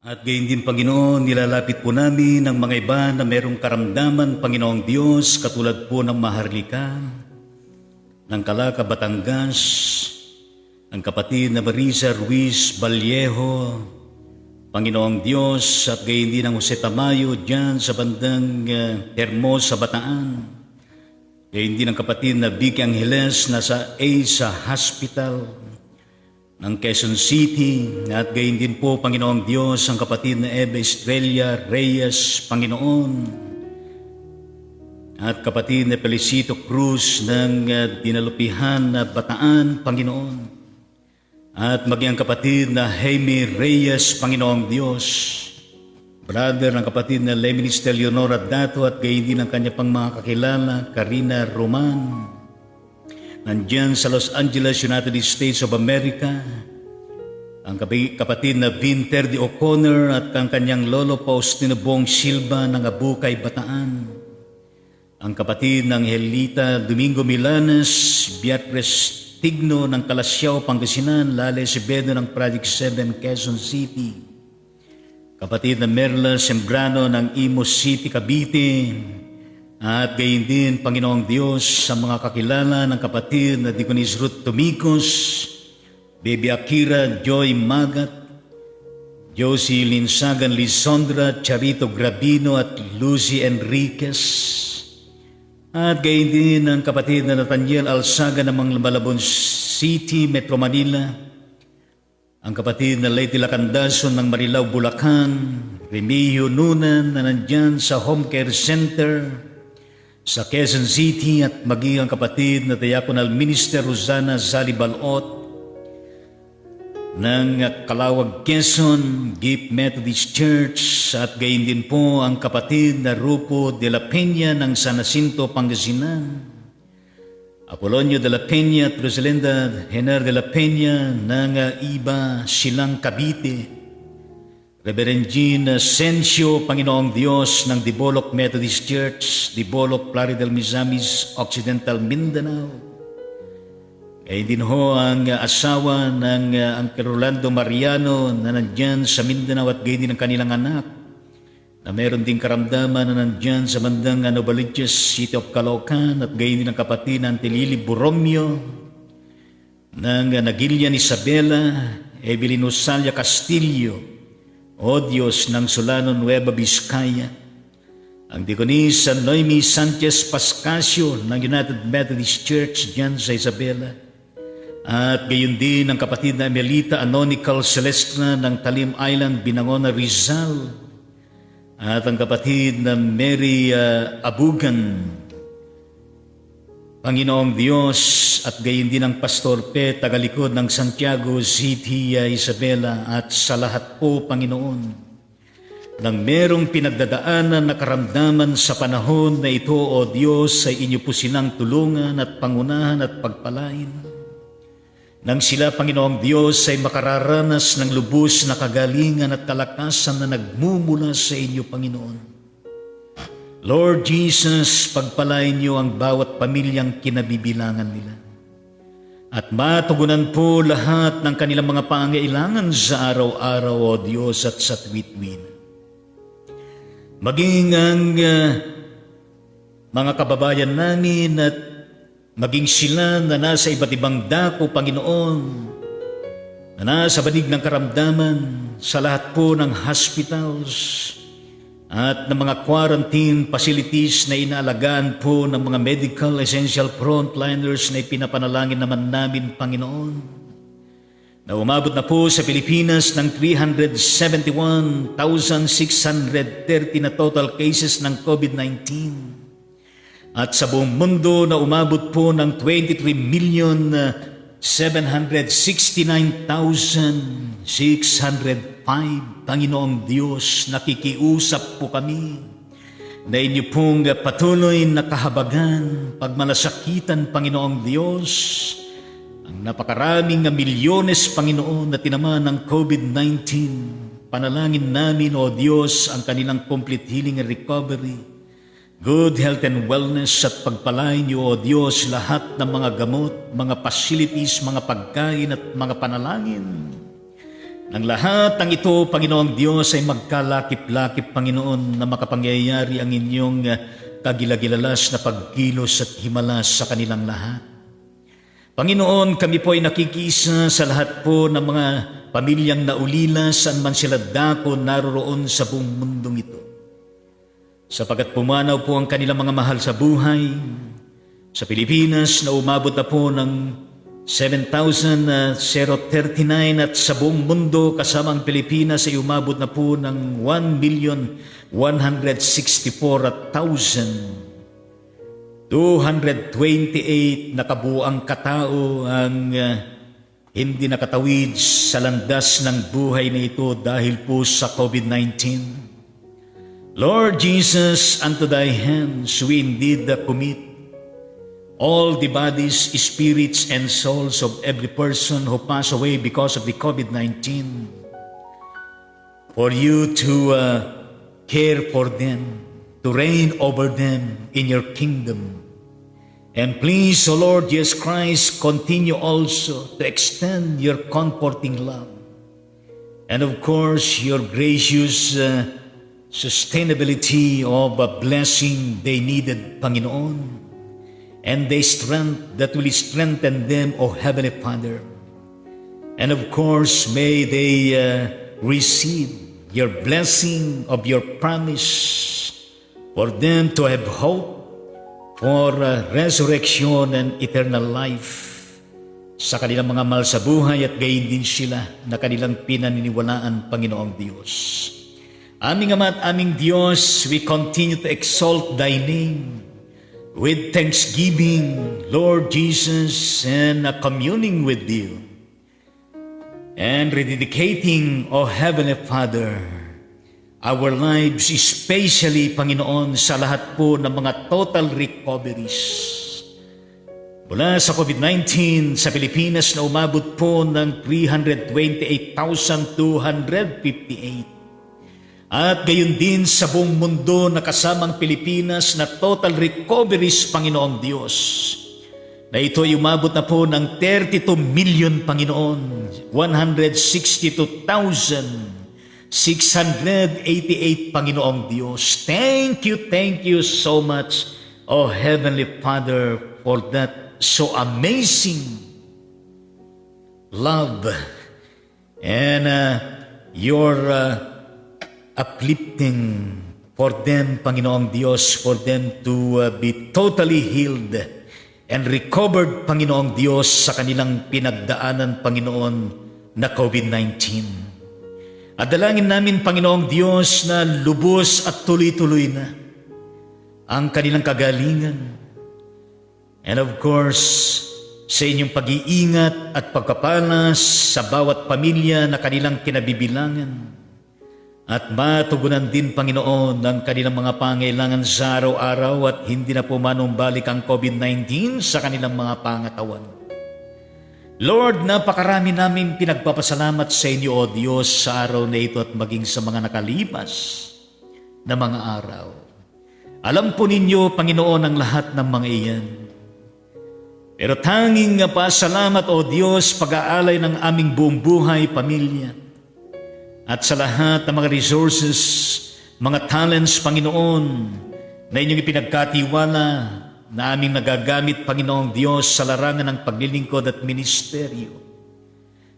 At gayon din, Panginoon, nilalapit po namin ang mga iba na merong karamdaman, Panginoong Diyos, katulad po ng Maharlika, ng Calaca, Batangas, ang kapatid na Marisa Ruiz Vallejo, Panginoong Diyos, at gayon din ang Jose Tamayo dyan sa bandang Hermosa, Bataan. Gayon din ang kapatid na Vicky Angeles nasa ASA Hospital ng Quezon City, at gayon din po, Panginoong Diyos, ang kapatid na Eva Estrella Reyes, Panginoon, at kapatid na Felicito Cruz ng Dinalupihan na Bataan, Panginoon, at maging ang kapatid na Jaime Reyes, Panginoong Diyos, brother ng kapatid na Leminis de Leonora Dato, at gayon din ang kanya pang mga kakilala, Karina Roman, nandyan sa Los Angeles, United States of America, ang kapatid na Vinter de O'Connor at ang kanyang lolo Faustino Bong Silva ng Abukay, Bataan, ang kapatid ng Helita Domingo Milanes, Beatriz Tigno ng Kalasyaw, Pangasinan, Lale Sebedo ng Project 7, Quezon City, kapatid na Merla Sembrano ng Imus City, Cavite, at gayon din, Panginoong Diyos, sa mga kakilala ng kapatid na Diconis Ruth Tomicos, Baby Akira Joy Magat, Josie Linsagan Lisondra, Charito Grabino at Lucy Enriquez. At gayon din ang kapatid na Nathaniel Alsaga ng Malabon City, Metro Manila, ang kapatid na Lady Lacandason ng Marilao, Bulacan, Remigio Nunan na nandyan sa Home Care Center sa Quezon City, at maging ang kapatid na Diaconal Minister Rosana Zalibalot ng Calawag, Quezon, Gift Methodist Church, at gayon din po ang kapatid na Rupo de la Peña ng San Jacinto, Pangasinan, Apolonio de la Peña at Rosalinda Hener de la Peña ng Iba Silang, Cavite, Reverend Jean Asensio, Panginoong Diyos, ng Diboloc Methodist Church, Diboloc, Plaridel, Misamis, Occidental, Mindanao. Ngayon din ho ang asawa ng Uncle Rolando Mariano na nandyan sa Mindanao, at gayon din ang kanilang anak na meron din karamdaman na nandyan sa bandang Novaliches, City of Caloocan, at gayon din ang kapatid na Antilili Borromeo ng Nagilian Isabela, Evelyn Osalia Castillo, O Diyos ng Solano, Nueva Vizcaya, ang Diconisa Noemi Sanchez Pascasio ng United Methodist Church dyan sa Isabela, at gayon din ang kapatid na Emelita Anonical Celestina ng Talim Island, Binangona, Rizal, at ang kapatid na Mary Abugan, Panginoong Diyos, at gayon din ang Pastor P. Tagalikod ng Santiago City, Isabela, at sa lahat po, Panginoon, nang merong pinagdadaanan na karamdaman sa panahon na ito, O Diyos, ay inyo po silang tulungan at pangunahan at pagpalain. Nang sila, Panginoong Diyos, ay makararanas ng lubos na kagalingan at kalakasan na nagmumula sa inyo, Panginoon. Lord Jesus, pagpalain niyo ang bawat pamilyang kinabibilangan nila, at matugunan po lahat ng kanilang mga pangailangan sa araw-araw, O Diyos, at sa tuwid-tuwid. Maging ang mga kababayan namin at maging sila na nasa iba't ibang dako, Panginoon, na nasa banig ng karamdaman, sa lahat po ng hospitals at ng mga quarantine facilities na inaalagaan po ng mga medical essential frontliners na ipinapanalangin naman namin, Panginoon, na umabot na po sa Pilipinas ng 371,630 na total cases ng COVID-19, at sa buong mundo na umabot po ng 23,769,605. Panginoong Diyos, nakikiusap po kami na inyo pong patuloy na kahabagan, pagmalasakitan, Panginoong Diyos, ang napakaraming milyones, Panginoon, na tinamaan ng COVID-19. Panalangin namin, O Diyos, ang kanilang complete healing and recovery, good health and wellness, at pagpalain niyo, O Diyos, lahat ng mga gamot, mga facilities, mga pagkain at mga panalangin Ang lahat ng ito, Panginoong Diyos, ay magkalakip-lakip, Panginoon, na makapangyayari ang inyong kagilagilalas na pagkilos at himalas sa kanilang lahat. Panginoon, kami po ay nakikiisa sa lahat po ng mga pamilyang naulila saan man sila dako naroroon sa buong mundong ito. Sapagat pumanaw po ang kanilang mga mahal sa buhay, sa Pilipinas na umabot na po ng 7,039 at sa buong mundo kasama ang Pilipinas ay umabot na po ng 1,164,228 na kabuang katao ang hindi nakatawid sa landas ng buhay na ito dahil po sa COVID-19. Lord Jesus, unto thy hands we indeed commit all the bodies, spirits, and souls of every person who passed away because of the COVID-19. For you to care for them, to reign over them in your kingdom. And please, O Lord Jesus Christ, continue also to extend your comforting love. And of course, your gracious sustainability of a blessing they needed, Panginoon, and the strength that will strengthen them, O Heavenly Father. And of course, may they receive your blessing of your promise for them to have hope for resurrection and eternal life sa kanilang mga mahal sa buhay at gayon din sila na kanilang pinaniniwalaan, Panginoong Diyos. Aming Ama at aming Diyos, we continue to exalt Thy name with thanksgiving, Lord Jesus, and communing with You, and rededicating, O Heavenly Father, our lives, especially, Panginoon, sa lahat po ng mga total recoveries. Mula sa COVID-19 sa Pilipinas na umabot po ng 328,258. At gayon din sa buong mundo na kasamang Pilipinas na total recoveries, Panginoong Diyos, na ito ay umabot na po ng 32 million, Panginoon, 162,688, Panginoong Diyos. Thank you so much, O Heavenly Father, for that so amazing love and your uplifting for them, Panginoong Diyos, for them to be totally healed and recovered, Panginoong Diyos, sa kanilang pinagdaanan, Panginoon, na COVID-19. At dalangin namin, Panginoong Diyos, na lubos at tuloy-tuloy na ang kanilang kagalingan. And of course, sa inyong pag-iingat at pagkapalas sa bawat pamilya na kanilang kinabibilangan. At matugunan din, Panginoon, ang kanilang mga pangailangan sa araw-araw at hindi na pumanumbalik ang COVID-19 sa kanilang mga pangatawan. Lord, napakarami namin pinagpapasalamat sa inyo, O Diyos, sa araw na ito at maging sa mga nakalipas na mga araw. Alam po ninyo, Panginoon, ang lahat ng mga iyan. Pero tanging pasalamat, O Diyos, pag-aalay ng aming buong buhay, pamilya, at sa lahat ng mga resources, mga talents, Panginoon, na inyong ipinagkatiwala na aming nagagamit, Panginoong Diyos, sa larangan ng paglilingkod at ministeryo.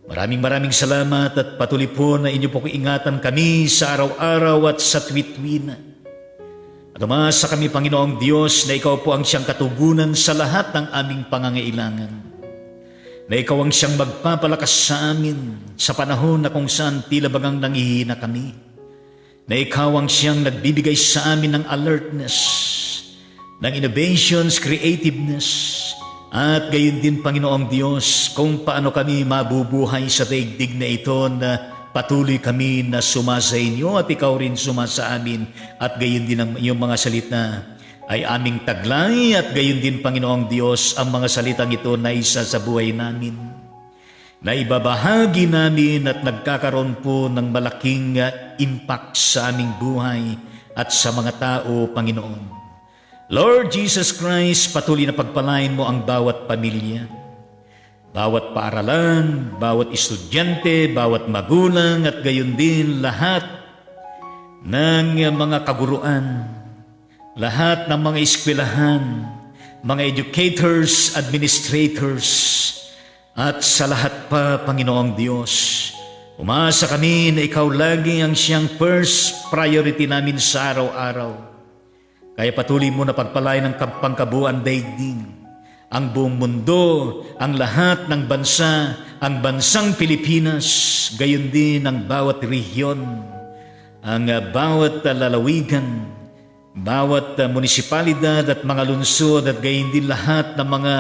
Maraming salamat at patuloy po na inyo po ingatan kami sa araw-araw at sa tuwit-tuwina. At umasa kami, Panginoong Diyos, na Ikaw po ang siyang katugunan sa lahat ng aming pangangailangan. Na Ikaw ang siyang magpapalakas sa amin sa panahon na kung saan tila bagang nanghihina kami. Na Ikaw ang siyang nagbibigay sa amin ng alertness, ng innovations, creativeness, at gayon din, Panginoong Diyos, kung paano kami mabubuhay sa daigdig na ito na patuloy kami na sumasa inyo at Ikaw rin sumasa amin at gayon din ang iyong mga salita ay aming taglay at gayon din, Panginoong Diyos, ang mga salitang ito na isa sa buhay namin, na ibabahagi namin at nagkakaroon po ng malaking impact sa aming buhay at sa mga tao, Panginoon. Lord Jesus Christ, patuloy na pagpalain mo ang bawat pamilya. bawat paaralan, bawat estudyante, bawat magulang at gayon din lahat ng mga kaguruan, lahat ng mga eskwelahan, mga educators, administrators, at sa lahat pa, Panginoong Diyos. Umasa kami na Ikaw lagi ang siyang first priority namin sa araw-araw. Kaya patuloy mo na pagpalain ng pangkabuuan daigdig, ang buong mundo, ang lahat ng bansa, ang bansang Pilipinas, gayon din ang bawat rehiyon, ang bawat lalawigan, bawat munisipalidad at mga lungsod at gayon din lahat ng mga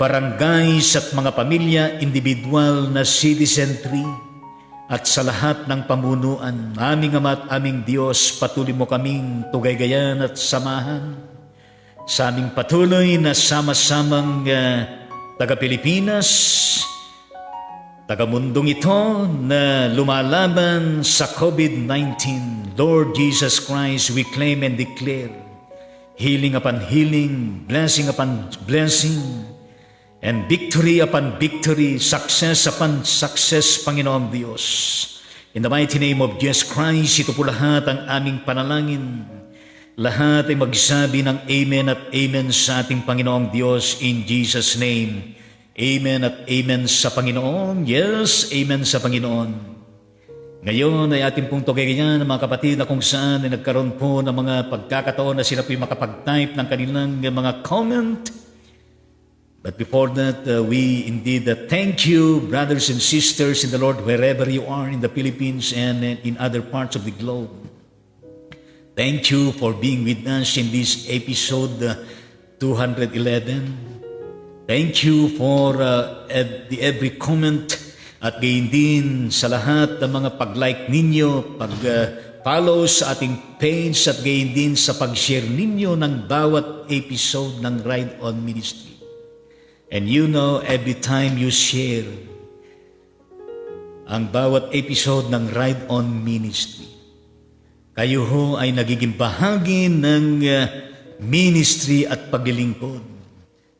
barangays at mga pamilya, individual na citizenry, at sa lahat ng pamunuan. Aming Ama at aming Diyos, patuloy mo kaming tugaygayan at samahan sa aming patuloy na sama-samang taga-Pilipinas, taga-mundong ito na lumalaban sa COVID-19. Lord Jesus Christ, we claim and declare healing upon healing, blessing upon blessing, and victory upon victory, success upon success, Panginoong Diyos. In the mighty name of Jesus Christ, ito po lahat ang aming panalangin. Lahat ay magsabi ng Amen at Amen sa ating Panginoong Diyos in Jesus' name. Amen at Amen sa Panginoon. Yes, Amen sa Panginoon. Ngayon ay ating pong tugayan ng mga kapatid na kung saan ay nagkaroon po ng mga pagkakataon na sila po'y makapag-type ng kanilang mga comment. But before that, we indeed thank you, brothers and sisters in the Lord, wherever you are in the Philippines and in other parts of the globe. Thank you for being with us in this episode 211. Thank you for every comment at gayon din sa lahat ng mga pag-like ninyo, pag-follow sa ating page at gayon din sa pag-share ninyo ng bawat episode ng Ride On Ministry. And you know, every time you share ang bawat episode ng Ride On Ministry, kayo ho ay nagiging bahagi ng ministry at paglilingkod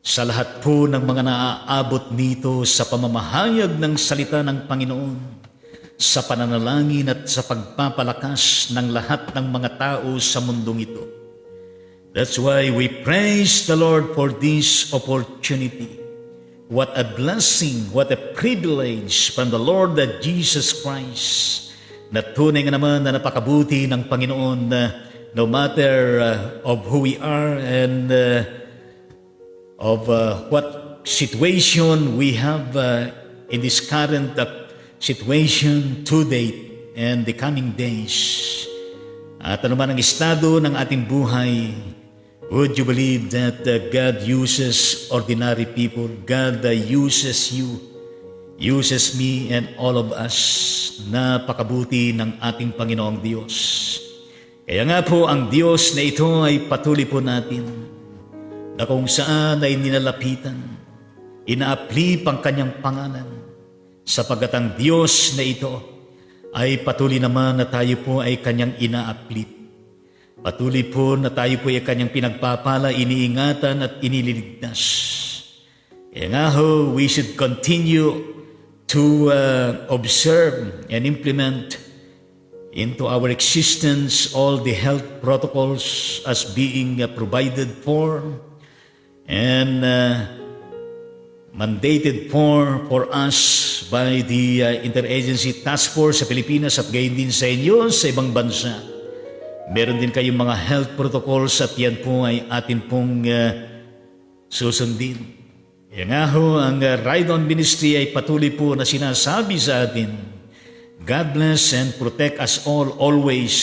sa lahat po ng mga naaabot nito sa pamamahayag ng salita ng Panginoon, sa pananalangin at sa pagpapalakas ng lahat ng mga tao sa mundong ito. That's why we praise the Lord for this opportunity. What a blessing, what a privilege from the Lord that Jesus Christ, na tunay nga naman na napakabuti ng Panginoon na no matter of who we are and of what situation we have in this current situation today and the coming days. At ano man ang estado ng ating buhay, would you believe that God uses ordinary people? God uses you, uses me and all of us. Napakabuti ng ating Panginoong Diyos. Kaya nga po ang Diyos na ito ay patuloy po natin na kung saan ay ninalapitan, inaaplip ang kanyang pangalan, sapagkat ang Diyos na ito ay patuloy naman na tayo po ay kanyang inaaplip. Patuloy po na tayo po ay kanyang pinagpapala, iniingatan at iniligtas. Kaya nga ho, we should continue to observe and implement into our existence all the health protocols as being provided for and mandated for us by the Interagency Task Force sa Pilipinas at gayon din sa inyo sa ibang bansa. Meron din kayong mga health protocols at yan po ay atin pong susundin. Yan nga ho, ang Ride On Ministry ay patuloy po na sinasabi sa atin, God bless and protect us all always.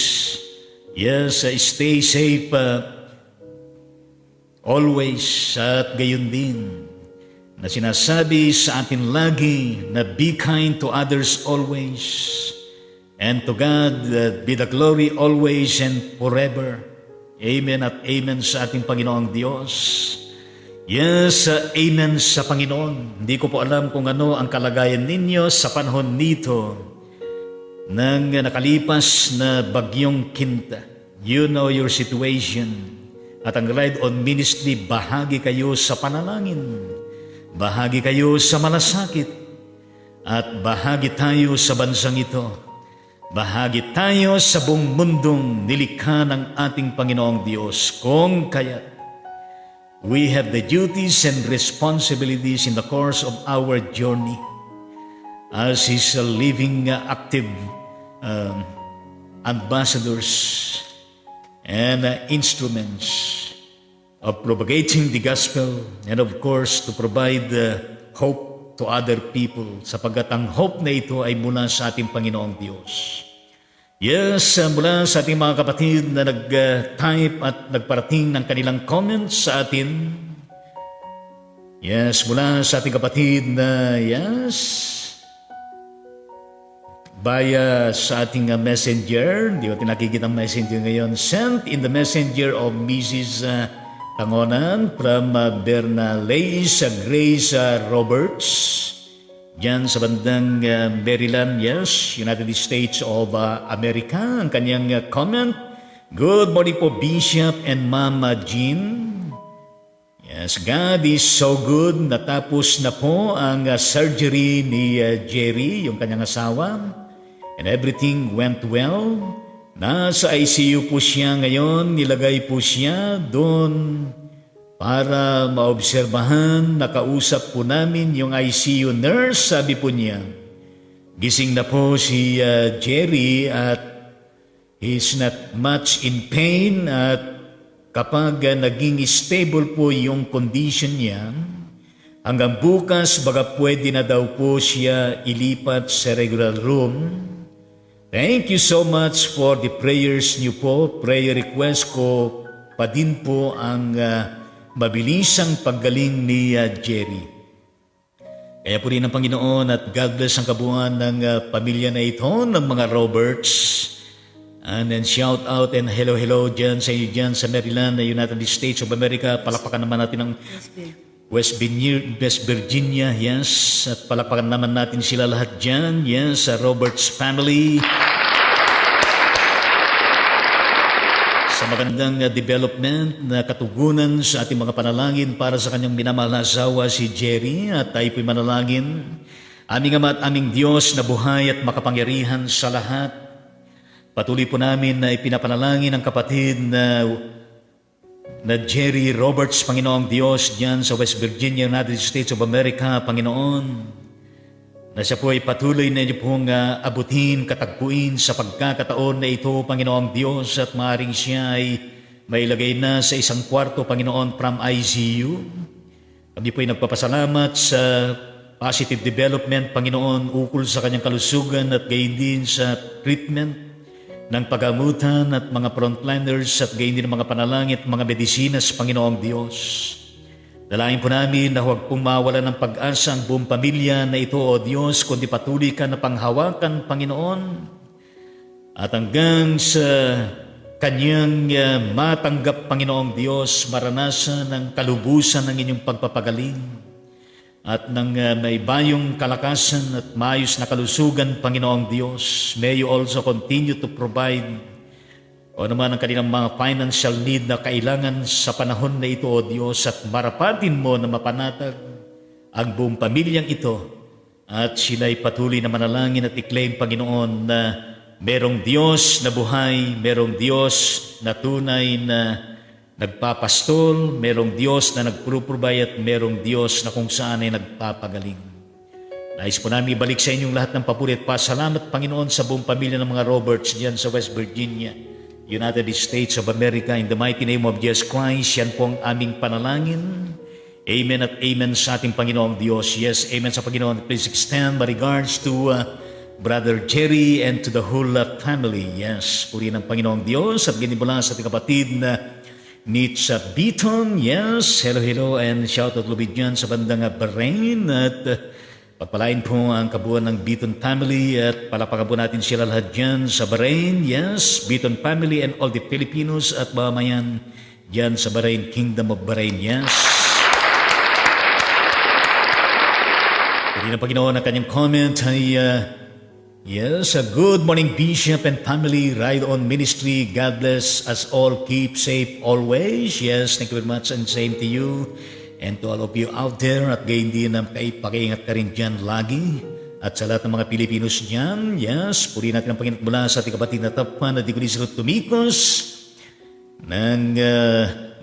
Yes, stay safe always. At gayon din na sinasabi sa atin lagi na be kind to others always. And to God be the glory always and forever. Amen at amen sa ating Panginoong Diyos. Yes, amen sa Panginoon. Hindi ko po alam kung ano ang kalagayan ninyo sa panahon nito ng nakalipas na bagyong Kinta. You know your situation. At ang Ride On Ministry, bahagi kayo sa panalangin Bahagi kayo sa malasakit at bahagi tayo sa bansang ito. Bahagi tayo sa buong mundong nilikha ng ating Panginoong Diyos. Kung kaya, we have the duties and responsibilities in the course of our journey as His living, active ambassadors and instruments of propagating the gospel and of course to provide hope to other people sapagkat ang hope na ito ay mula sa ating Panginoong Diyos. Yes, mula sa ating mga kapatid na nag-type at nagparating ng kanilang comments sa atin. Yes, mula sa ating kapatid na via sa ating messenger, di ba tinakikita ang messenger ngayon, sent in the messenger of Mrs. Tangonan from Bernales Grace Roberts, dyan sa bandang Maryland, yes, United States of America. Ang kanyang comment, good morning po Bishop and Mama Jean. Yes, God is so good. Natapos na po ang surgery ni Jerry, yung kanyang asawa. And everything went well. Nasa ICU po siya ngayon. Nilagay po siya doon para maobserbahan. Nakausap po namin yung ICU nurse. Sabi po niya, gising na po si Jerry at he's not much in pain. At kapag naging stable po yung condition niya, hanggang bukas baga pwede na daw po siya ilipat sa regular room. Thank you so much for the prayers niyo po. Prayer request ko pa din po ang mabilisang paggaling ni Jerry. Kaya po rin ang Panginoon at God bless ang kabuuan ng pamilya na ito ng mga Roberts. And then shout out and hello dyan sa inyo dyan sa Maryland, United States of America. Palapakan naman natin ang West Virginia, yes. At palapakan naman natin sila lahat dyan, yes, sa Roberts family. Sa magandang development na katugunan sa ating mga panalangin para sa kanyang minamahal na asawa si Jerry. At tayo po'y manalangin. Aming Ama at aming Diyos na buhay at makapangyarihan sa lahat, patuloy po namin na ipinapanalangin ang kapatid na Jerry Roberts, Panginoong Diyos, diyan sa West Virginia, United States of America, Panginoon, na siya po ay patuloy na niyo pong abutin, katagpuin sa pagkakataon na ito, Panginoong Diyos, at maaaring siya ay mailagay na sa isang kwarto, Panginoon, from ICU. Kami po ay nagpapasalamat sa positive development, Panginoon, ukol sa kanyang kalusugan at gayon din sa treatment ng pagamutan at mga frontliners at gayon din ng mga panalangin at mga medisinas, Panginoong Diyos. Dalangin po namin na huwag pong mawalan ng pag-asa ang buong pamilya na ito, O Diyos, kundi patuloy ka na panghawakan, Panginoon. At hanggang sa kanyang matanggap, Panginoong Diyos, maranasan ng kalubusan ng inyong pagpapagaling at ng may bayong kalakasan at maayos na kalusugan, Panginoong Diyos. May you also continue to provide o naman ang kanilang mga financial need na kailangan sa panahon na ito, O Diyos, at marapatin mo na mapanatag ang buong pamilyang ito at sila'y patuloy na manalangin at i-claim, Panginoon, na merong Diyos na buhay, merong Diyos na tunay na nagpapastol, merong Diyos na nagpro-provide at merong Diyos na kung saan ay nagpapagaling. Nais po namin ibalik sa inyong lahat ng papuri at pasalamat, Panginoon, sa buong pamilya ng mga Roberts diyan sa West Virginia, United States of America. In the mighty name of Jesus Christ, yan po ang aming panalangin. Amen at amen sa ating Panginoong Diyos. Yes, amen sa Panginoon. Please extend my regards to Brother Jerry and to the whole family. Yes, puri ng Panginoong Diyos at ganimula sa ating kapatid na Nitsa Beaton, yes, hello, and shout out lubid dyan sa bandang Bahrain at pagpalain po ang kabuuan ng Beaton family at palapakan po natin sila lahat dyan sa Bahrain, yes, Beaton family and all the Filipinos at mamamayan dyan sa Bahrain, Kingdom of Bahrain, yes. Pwede na Panginoon ang kanyang comment ay yes, a good morning Bishop and family, Ride On Ministry. God bless us all. Keep safe always. Yes, thank you very much and same to you. And to all of you out there, at gayon din ang pakiingat ka rin dyan lagi. At sa lahat ng mga Pilipinos dyan, yes, purihin natin ang Panginoon mula sa ating kapatid na Tapan na Dikonis Tumikos ng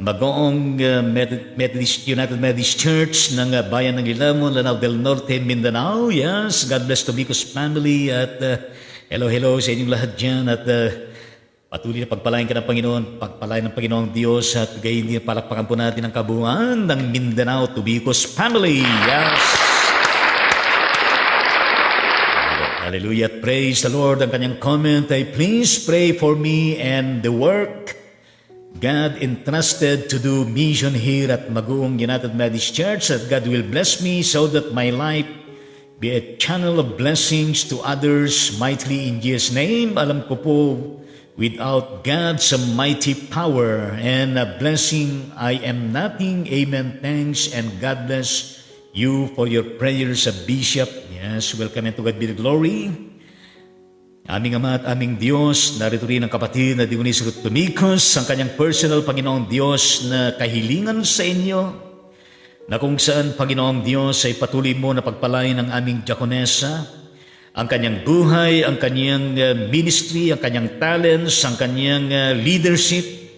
Magoong United Methodist Church ng Bayan ng Ilamon, Lanao del Norte, Mindanao. Yes, God bless Tumikos family at hello sa inyong lahat dyan at patuloy na pagpalain ka ng Panginoon, pagpalain ng Panginoong Diyos at gayon din palakpakan po natin ang kabuuan ng Mindanao Tubicos family. Yes. Hallelujah. Praise the Lord. Ang kanyang comment ay, please pray for me and the work God entrusted to do mission here at Magoong United Methodist Church, that God will bless me so that my life be a channel of blessings to others mightily in Jesus' name. Alam ko po, without God's mighty power and blessing, I am nothing. Amen. Thanks and God bless you for your prayers, Bishop. Yes, welcome and to God be the glory. Aming Ama at aming Diyos, narito rin ang kapatid na Dikonis Tumikos, ang kanyang personal Panginoong Diyos na kahilingan sa inyo, na kung saan Panginoong Diyos ay patuloy mo na pagpalain ang aming diakonesa, ang kanyang buhay, ang kanyang ministry, ang kanyang talents, ang kanyang leadership,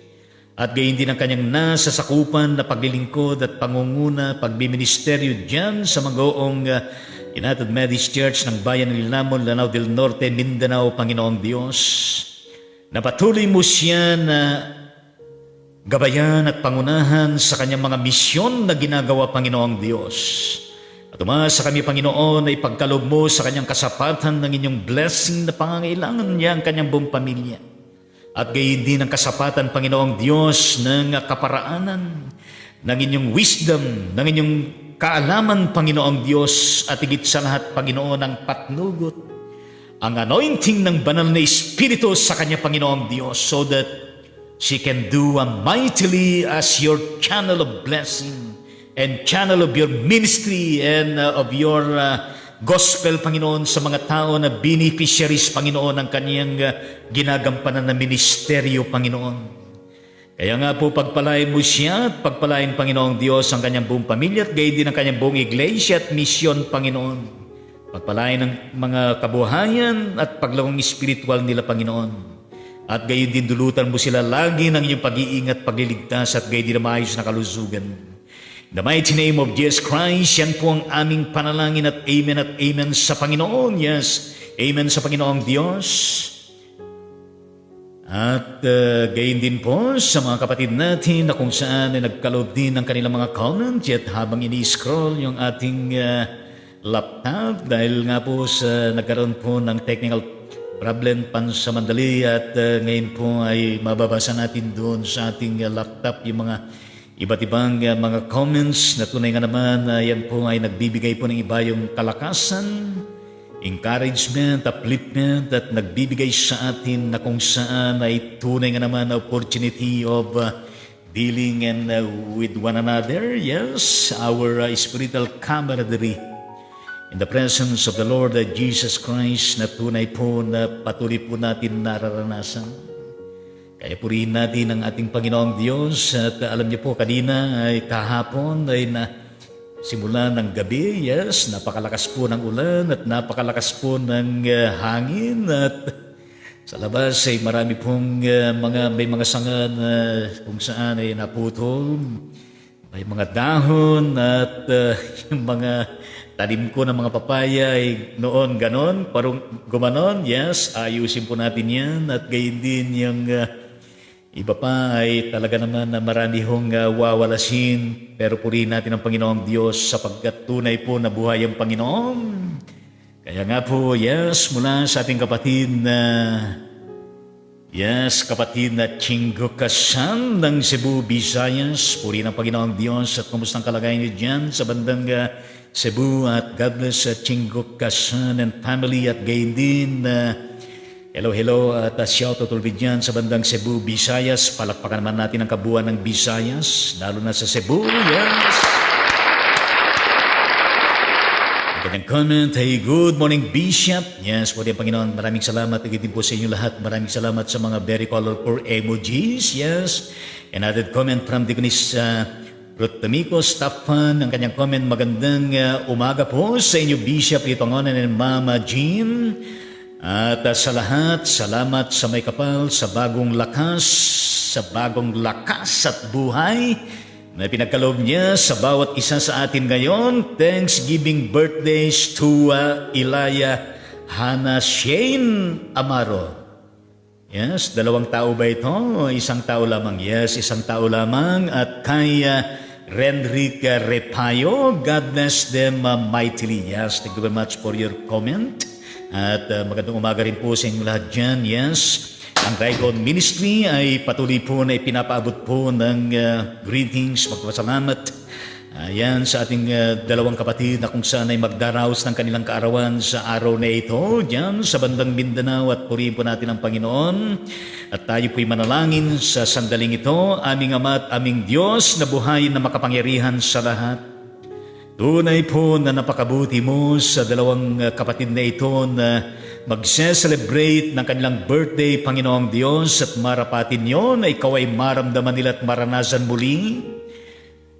at gayon din ang kanyang nasasakupan na paglilingkod at pangunguna, pagbiministeryo dyan sa Magoong United Methodist Church ng Bayan ng Ilamon, Lanao del Norte, Mindanao, Panginoong Diyos. Na patuloy mo siya na gabayan at pangunahan sa kanyang mga misyon na ginagawa, Panginoong Diyos. At umasa kami, Panginoon, na ipagkaloob mo sa kanyang kasapatan ng inyong blessing na pangangailangan niya ang kanyang buong pamilya. At gayon din ang kasapatan, Panginoong Diyos, ng kaparaanan, ng inyong wisdom, ng inyong kaalaman, Panginoong Diyos, at higit sa lahat, Panginoon, ang patnugot, ang anointing ng banal na Espiritu sa kanya, Panginoong Diyos, so that she can do mightily as your channel of blessing and channel of your ministry and of your gospel, Panginoon, sa mga tao na beneficiaries, Panginoon, ng kaniyang ginagampanan na ministeryo, Panginoon. Kaya nga po, pagpalain mo siya at pagpalain, Panginoong Diyos, ang kanyang buong pamilya at gayon din ang kanyang buong iglesia at misyon, Panginoon. Pagpalain ang mga kabuhayan at paglawang espiritual nila, Panginoon. At gayon din dulutan mo sila lagi ng iyong pag-iingat, pagliligtas at gayon din na maayos na kalusugan. In the mighty name of Jesus Christ, yan po ang aming panalangin at amen sa Panginoon. Yes, amen sa Panginoong Diyos. At gayon din po sa mga kapatid natin na kung saan ay nagkaloob din ng kanilang mga comment, yet habang ini-scroll yung ating laptop dahil nga po sa nagkaroon po ng technical problem pansamandali at ngayon po ay mababasa natin doon sa ating laptop yung mga iba't ibang mga comments na tunay nga naman yan po ay nagbibigay po ng iba yung kalakasan, encouragement, upliftment at nagbibigay sa atin na kung saan ay tunay nga naman opportunity of dealing and with one another. Yes, our spiritual camaraderie in the presence of the Lord Jesus Christ na tunay po na patuloy po natin nararanasan. Kaya purihin natin ang ating Panginoong Diyos at alam niyo po kanina ay kahapon ay na simula ng gabi, yes, napakalakas po ng ulan at napakalakas po ng hangin at sa labas ay marami pong may mga sanga na kung saan ay naputol, may mga dahon at yung mga tanim ko ng mga papaya ay noon ganon, parang gumanon, yes, ayusin po natin yan at gayon din yung iba pa ay talaga naman na marami hong wawalasin, pero purihin natin ang Panginoong Diyos sapagkat tunay po na buhay ang Panginoon. Kaya nga po, yes, mula sa ating kapatid na Chingo Kasan ng Cebu, Visayas, purihin ang Panginoong Diyos at kumusta ang kalagayan niyo dyan sa bandang Cebu at God bless Chingo Kasan and family at gayon din hello at shout out ulit dyan sa bandang Cebu, Visayas. Palakpakan naman natin ang kabuuan ng Visayas, lalo na sa Cebu. Yes! Ang kanyang comment, hey, good morning, Bishop. Yes, po din, Panginoon, maraming salamat. Igitin po sa inyo lahat. Maraming salamat sa mga very colorful emojis. Yes. Another comment from Deaconess Ruth D'Amico, Staffan, ang kanyang comment, magandang umaga po sa inyo, Bishop Ipangonan and Mama Jean. At sa lahat, salamat sa may kapal, sa bagong lakas at buhay na pinagkaloob niya sa bawat isa sa atin ngayon. Thanksgiving birthdays to Ilaya Hannah Shane Amaro. Yes, 2 tao ba ito? Isang tao lamang. Yes, isang tao lamang. At kay Renric Repayo, God bless them mightily. Yes, thank you very much for your comment. At magandang umaga rin po sa inyo lahat dyan. Yes, ang Rigon Ministry ay patuloy po na ipinapaabot po ng greetings, magpasalamat. Yan sa ating dalawang kapatid na kung saan ay magdaraos ng kanilang kaarawan sa araw na ito, dyan sa bandang Mindanao, at purihin po natin ang Panginoon. At tayo po'y manalangin sa sandaling ito, aming Ama at aming Diyos na buhay na makapangyarihan sa lahat. Tunay po na napakabuti mo sa dalawang kapatid na ito na magse-celebrate ng kanilang birthday, Panginoong Diyos, at marapatin nyo na ikaw ay maramdaman nila at maranasan muli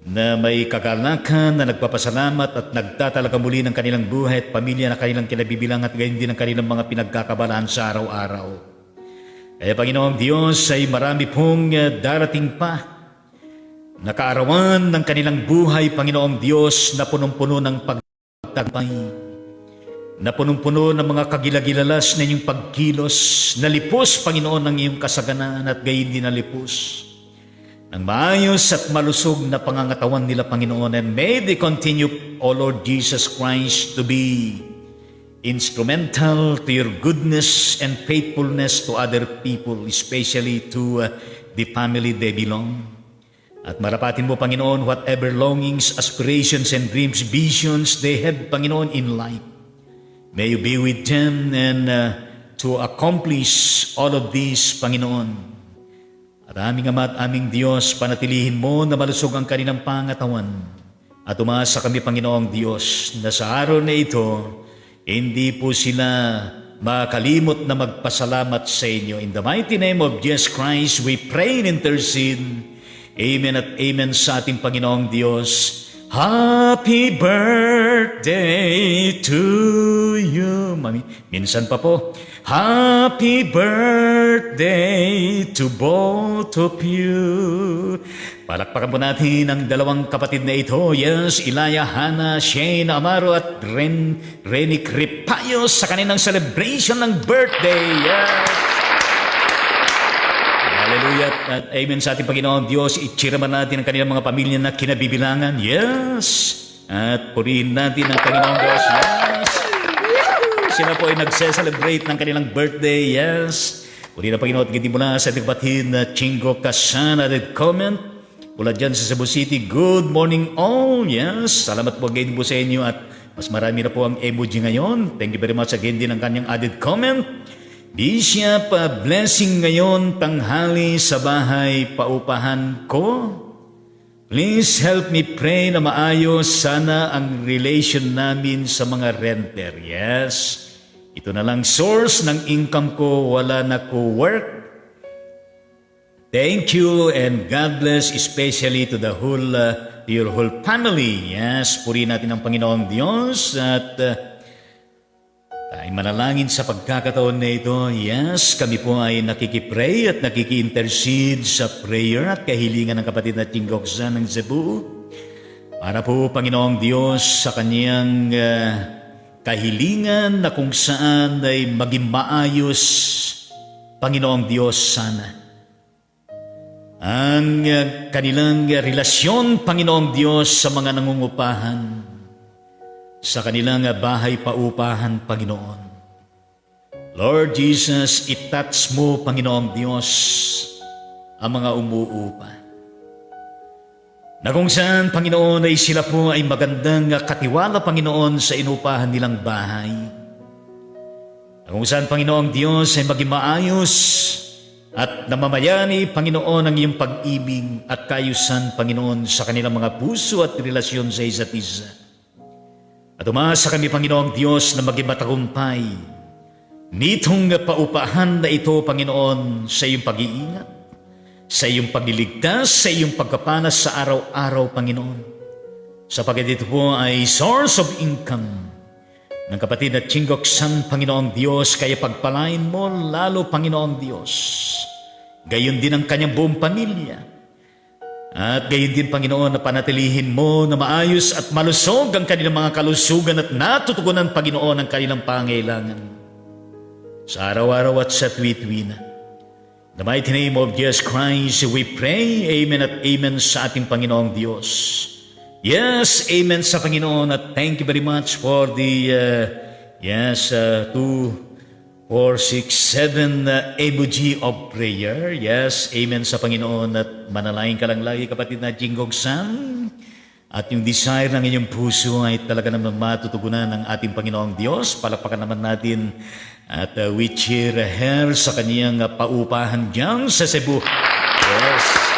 na may kagalakan na nagpapasalamat at nagtatalaga muli ng kanilang buhay at pamilya na kanilang kinabibilang at gayon din ang kanilang mga pinagkakabalaan sa araw-araw. Kaya Panginoong Diyos ay marami pong darating pa na kaarawan ng kanilang buhay, Panginoong Diyos, na punong-puno ng pagtagumpay, na punong-puno ng mga kagilagilalas na inyong pagkilos, na lipos, Panginoon, ng iyong kasaganaan at gayon din na lipos ng maayos at malusog na pangangatawan nila, Panginoon. And may they continue, O Lord Jesus Christ, to be instrumental to your goodness and faithfulness to other people, especially to the family they belong. At marapatin mo, Panginoon, whatever longings, aspirations, and dreams, visions they have, Panginoon, in life. May you be with them and to accomplish all of these, Panginoon. At aming Ama at aming Diyos, panatilihin mo na malusog ang kanilang pangatawan. At umasa kami, Panginoong Diyos, na sa araw na ito, hindi po sila makalimot na magpasalamat sa inyo. In the mighty name of Jesus Christ, we pray and intercede. Amen at amen sa ating Panginoong Diyos. Happy birthday to you. Minsan pa po. Happy birthday to both of you. Palakpakan po natin ang dalawang kapatid na ito. Yes, Ilaya Hannah Shane Amaro at Renric Repayo sa kanilang celebration ng birthday. Yes. Hallelujah at amen sa ating Panginoon Diyos. Ichiraman natin ang kanilang mga pamilya na kinabibilangan. Yes. At purihin natin ang Panginoong Diyos. Yes. Sila po ay nagse-celebrate ng kanilang birthday. Yes. Purihin ang Panginoon at gindi mula sa ating kapatid na Chingo Kasana at comment mula dyan sa Cebu City. Good morning all. Yes. Salamat po again po sa inyo at mas marami na po ang emoji ngayon. Thank you very much again din ang kanyang added comment. Bishop, blessing ngayon tanghali sa bahay paupahan ko. Please help me pray na maayos sana ang relation namin sa mga renter. Yes, ito na lang source ng income ko, wala na ko work. Thank you and God bless especially to the whole, your whole family. Yes, purihin natin ang Panginoong Diyos at tayo manalangin sa pagkakataon na ito. Yes, kami po ay nakikipray at nakiki-intercede sa prayer at kahilingan ng kapatid na Tingoksa ng Cebu. Para po, Panginoong Diyos, sa kanyang kahilingan na kung saan ay maging maayos, Panginoong Diyos, sana. Ang kanilang relasyon, Panginoong Diyos, sa mga nangungupahan, sa kanilang bahay paupahan, Panginoon. Lord Jesus, itouch mo, Panginoong Diyos, ang mga umuupa. Na kung saan, Panginoon, ay sila po ay magandang katiwala, Panginoon, sa inupahan nilang bahay. Na kung saan, Panginoong Diyos, ay maging maayos at namamayani, Panginoon, ang iyong pag-ibig at kaayusan, Panginoon, sa kanilang mga puso at relasyon sa isa't isa. At umasa kami, Panginoong Diyos, na maging matagumpay nitong paupahan na ito, Panginoon, sa iyong pag-iingat, sa iyong pagliligtas, sa iyong pagkapanas sa araw-araw, Panginoon. Sapagkat ito po ay source of income ng kapatid na Chingok San, Panginoong Diyos, kaya pagpalain mo lalo, Panginoong Diyos. Gayon din ang kanyang buong pamilya. At gayon din, Panginoon, na panatilihin mo na maayos at malusog ang kanilang mga kalusugan at natutugunan, Panginoon, ang kanilang pangailangan. Sa araw-araw at sa tuwi-tuwi na. In the mighty name of Jesus Christ, we pray. Amen at amen sa ating Panginoong Diyos. Yes, amen sa Panginoon, at thank you very much for the 2, 4, 6, 7 emoji of prayer. Yes, amen sa Panginoon, at manalangin ka lang lagi, kapatid na Jingong San, at yung desire ng inyong puso ay talaga naman matutugunan ng ating Panginoong Diyos. Palakpakan naman natin at we cheer her sa kaniyang paupahan dyan sa Cebu. Yes.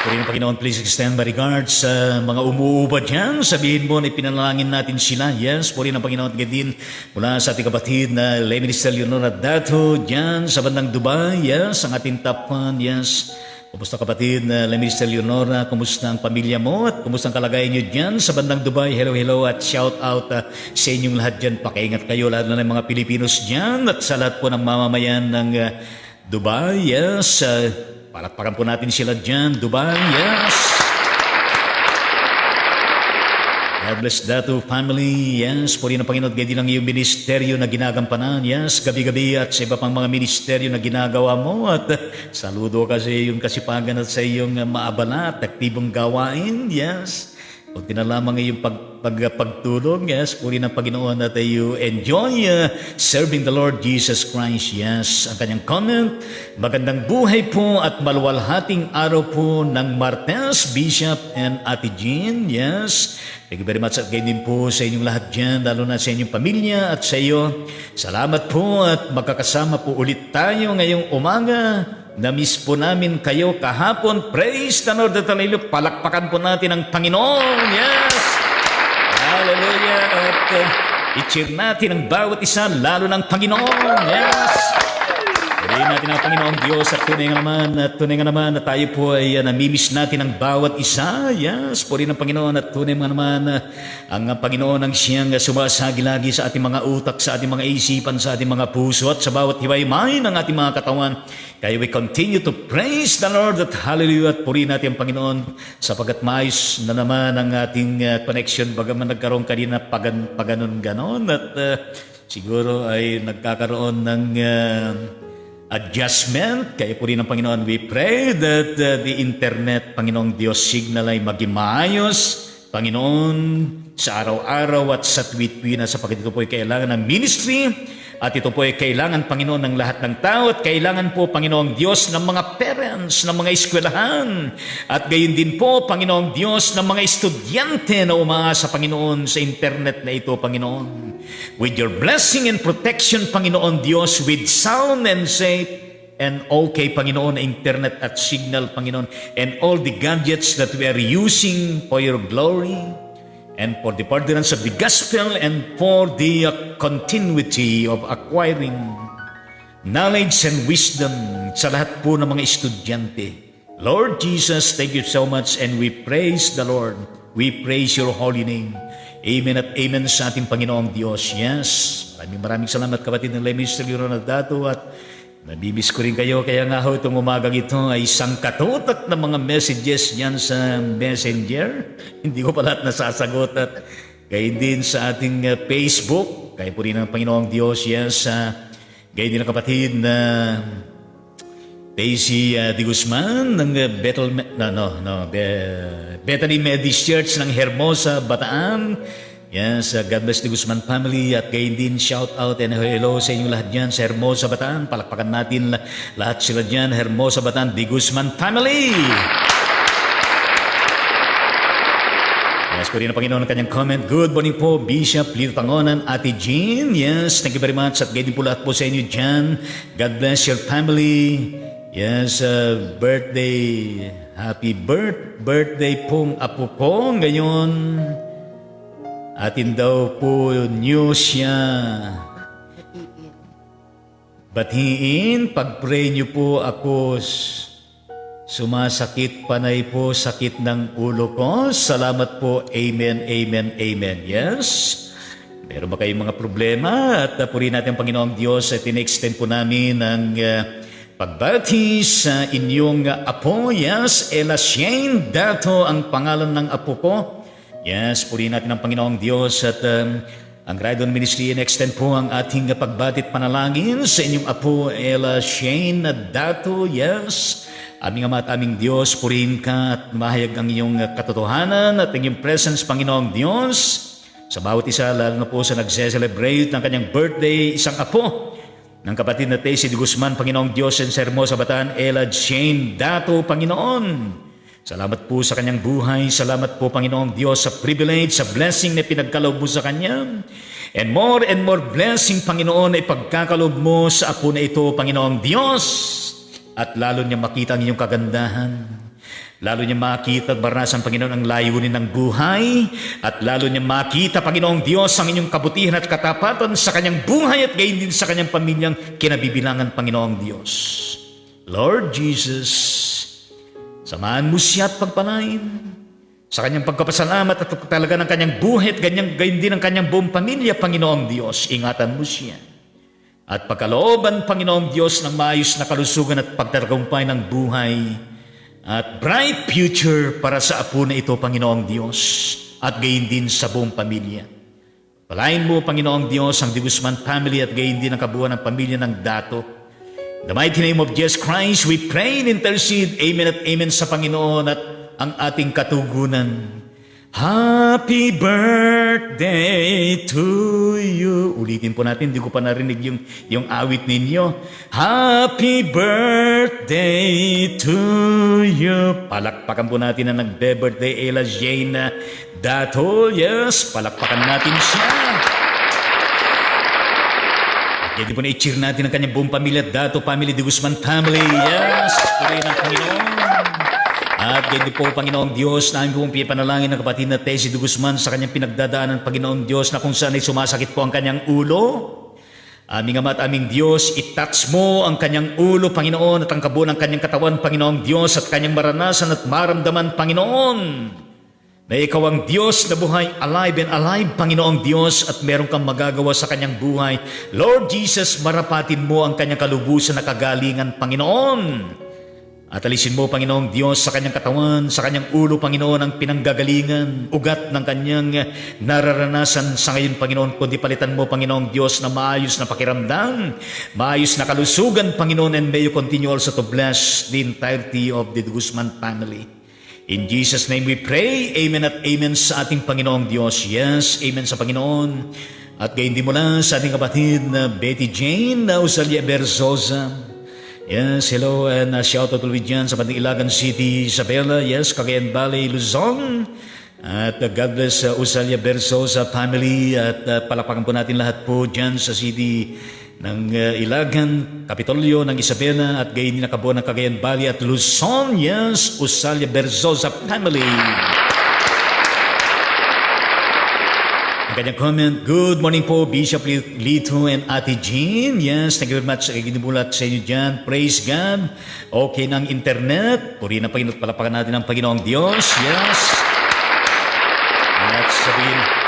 Puri ng Panginoon, please extend my regards sa mga umuupa dyan. Sabihin mo na ipinalangin natin sila. Yes, puri ng Panginoon, din mula sa ating kapatid na Lay Minister Leonora Dato dyan sa bandang Dubai. Yes, ang ating top fan. Yes, kumusta kapatid na Lay Minister Leonora? Kumusta ang pamilya mo? At kumusta ang kalagayan nyo dyan sa bandang Dubai? Hello, hello, at shout out sa inyong lahat dyan. Pakiingat kayo, lalo na ng mga Pilipinos dyan at sa lahat po ng mamamayan ng Dubai. Yes, palakpakan po natin sila dyan, Dubai, yes. God bless Dato family, yes. Puri ng Panginoon, ganyan lang yung ministeryo na ginagampanan, yes. Gabi-gabi at sa iba pang mga ministeryo na ginagawa mo. At saludo kasi yung kasipagan at sa iyong maabala at aktibong gawain, yes. Kunti na lamang yung pagtulong, yes. Puri ng Panginoon at you enjoy serving the Lord Jesus Christ, yes. Ang kanyang comment, magandang buhay po at maluwalhating araw po ng Martes, Bishop and Ate Jean, yes. Thank you very much at gayon din po sa inyong lahat dyan, lalo na sa inyong pamilya at sa iyo. Salamat po at magkakasama po ulit tayo ngayong umaga. Na-miss po namin kayo kahapon. Praise the Lord at hallelujah. Palakpakan po natin ang Panginoon. Yes! Hallelujah. At i-cheer natin ang bawat isa, lalo ng Panginoon. Yes! Purihin natin ang Panginoong Diyos at tunay nga naman na tayo po ay namimiss natin ang bawat isa. Yes, purihin ang Panginoon at tunay nga naman ang Panginoon ang siyang sumasagi lagi sa ating mga utak, sa ating mga isipan, sa ating mga puso at sa bawat hiwaymay ng ating mga katawan. Kaya we continue to praise the Lord at hallelujah at purihin natin ang Panginoon sapagat maayos na naman ang ating connection bagaman nagkaroon kanina paganon-ganon at siguro ay nagkakaroon ng adjustment. Kaya po rin ng Panginoon, we pray that the internet, Panginoong Diyos, signal ay maging maayos, Panginoon, sa araw-araw at sa tuwi-tuwi na sapagkat ito po ay kailangan ng ministry at ito po ay kailangan, Panginoon, ng lahat ng tao at kailangan po, Panginoong Diyos, ng mga parents, ng mga eskwelahan at gayon din po, Panginoong Diyos, ng mga estudyante na umaasa, Panginoon, sa internet na ito, Panginoon. With your blessing and protection, Panginoon Diyos, with sound and safe and okay, Panginoon, internet at signal, Panginoon, and all the gadgets that we are using for your glory and for the furtherance of the gospel and for the continuity of acquiring knowledge and wisdom sa lahat po ng mga estudyante. Lord Jesus, thank you so much and we praise the Lord. We praise your holy name. Amen at amen sa ating Panginoong Diyos. Yes, maraming salamat kapatid ng Lay Minister Leonora Dato at nabibis ko rin kayo. Kaya nga ho itong umagang ito ay isang katutak ng mga messages yan sa Messenger. Hindi ko pa lahat nasasagot at gayon din sa ating Facebook. Kaya po rin ang Panginoong Diyos. Yes, gayon din ang kapatid na Daisy de Guzman ng Bethany Methodist Church ng Hermosa, Bataan. Yes, God bless the Guzman family at gayon din shout out and hello sa inyong lahat dyan sa Hermosa, Bataan. Palakpakan natin lahat sila dyan, Hermosa, Bataan, the Guzman family. Yes, po rin ang Panginoon ng kanyang comment. Good morning po, Bishop Lito Tangonan, Ate Jean. Yes, thank you very much at gayon din po lahat po sa inyo dyan. God bless your family. Yes, birthday, happy birthday pong apo po ngayon. Atin daw po niyo siya. Batiin, pag-pray niyo po ako. Sumasakit, panay po, sakit ng ulo ko. Salamat po. Amen, amen, amen. Yes? Meron ba kayong mga problema? At purihin natin ang Panginoong Diyos at in-extend po namin ang pagbati sa inyong apo. Yes, Ella Shane Dato ang pangalan ng apo ko. Yes, purihin natin ang Panginoong Diyos at ang Ride On Ministry in-extend po ang ating pagbatit panalangin sa inyong apo, Ella Shane Dato. Yes, aming Ama at aming Diyos, purihin ka at mahayag ang iyong katotohanan at ang iyong presence, Panginoong Diyos, sa bawat isa, lalo na po sa nagse-celebrate ng kanyang birthday, isang apo ng kapatid na Tessie de Guzman, Panginoong Diyos, and sa Hermosa Bataan, Ella Shane Dato, Panginoon. Salamat po sa kanyang buhay. Salamat po, Panginoong Diyos, sa privilege, sa blessing na pinagkaloob mo sa kanya. And more blessing, Panginoon, ay pagkakaloob mo sa apo na ito, Panginoong Diyos. At lalo niya makita ang iyong kagandahan. Lalo niya makita at maranasan, Panginoon, ang layunin ng buhay. At lalo niya makita, Panginoong Diyos, ang inyong kabutihan at katapatan sa kanyang buhay at gayon din sa kanyang pamilyang kinabibilangan, Panginoong Diyos. Lord Jesus, samahan mo siya at pagpalain sa kanyang pagkapasalamat at pagtalaga ng kanyang buhay at gayon din ang kanyang buong pamilya, Panginoong Diyos. Ingatan mo siya. At pagkalooban, Panginoong Diyos, ng maayos na kalusugan at pagtatagumpay ng buhay at bright future para sa apo na ito, Panginoong Diyos, at gayon din sa buong pamilya. Palain mo, Panginoong Diyos, ang De Guzman family at gayon din ang kabuuan ng pamilya ng Dato. In the mighty name of Jesus Christ, we pray and intercede. Amen at amen sa Panginoon at ang ating katugunan. Happy birthday to you. Ulitin po natin, hindi ko pa narinig yung awit ninyo. Happy birthday to you. Palakpakan po natin na nagbe-birthday, Ella Jane Dato. Yes, palakpakan natin siya. Hindi po na-cheer natin ang kanyang buong pamilya, Dato family, De Guzman family. Yes, puri ng Panginoon. At ganyan po, Panginoong Diyos, namin pong pipanalangin ng kapatid na Tessie de Guzman sa kanyang pinagdadaanan, Panginoong Diyos, na kung saan ay sumasakit po ang kanyang ulo. Aming Ama at aming Diyos, itouch mo ang kanyang ulo, Panginoon, at ang kabuuan ng kanyang katawan, Panginoong Diyos, at kanyang maranasan at maramdaman, Panginoon, na ikaw ang Diyos na buhay, alive and alive, Panginoong Diyos, at meron kang magagawa sa kanyang buhay. Lord Jesus, marapatin mo ang kanyang kalubusan na kagalingan, Panginoon. At alisin mo, Panginoong Diyos, sa kanyang katawan, sa kanyang ulo, Panginoon, ang pinanggagalingan, ugat ng kanyang nararanasan sa ngayon, Panginoon, kundi palitan mo, Panginoong Diyos, na maayos na pakiramdam, maayos na kalusugan, Panginoon, and may you continue also to bless the entirety of the De Guzman family. In Jesus' name we pray, amen at amen sa ating Panginoong Diyos. Yes, amen sa Panginoon. At gayon din mula sa ating kapatid na Betty Jane na Usalia Berzosa. Yes, hello, and shout out ulit dyan sa Bandang Ilagan City, Isabela, yes, Cagayan Valley, Luzon. At God bless Usalia Berzosa family at palapakan po natin lahat po dyan sa city ng Ilagan, Kapitolyo ng Isabela at gayon din nakabuo ng Cagayan Valley at Luzon, yes, Usalia Berzosa family. Kanyang comment, good morning po, Bishop Lito and Ate Jean. Yes, thank you very much. Ginibulat sa inyo dyan. Praise God. Okay ng internet. Purihin na Panginoon, palapakan natin ang Panginoong Diyos. Yes.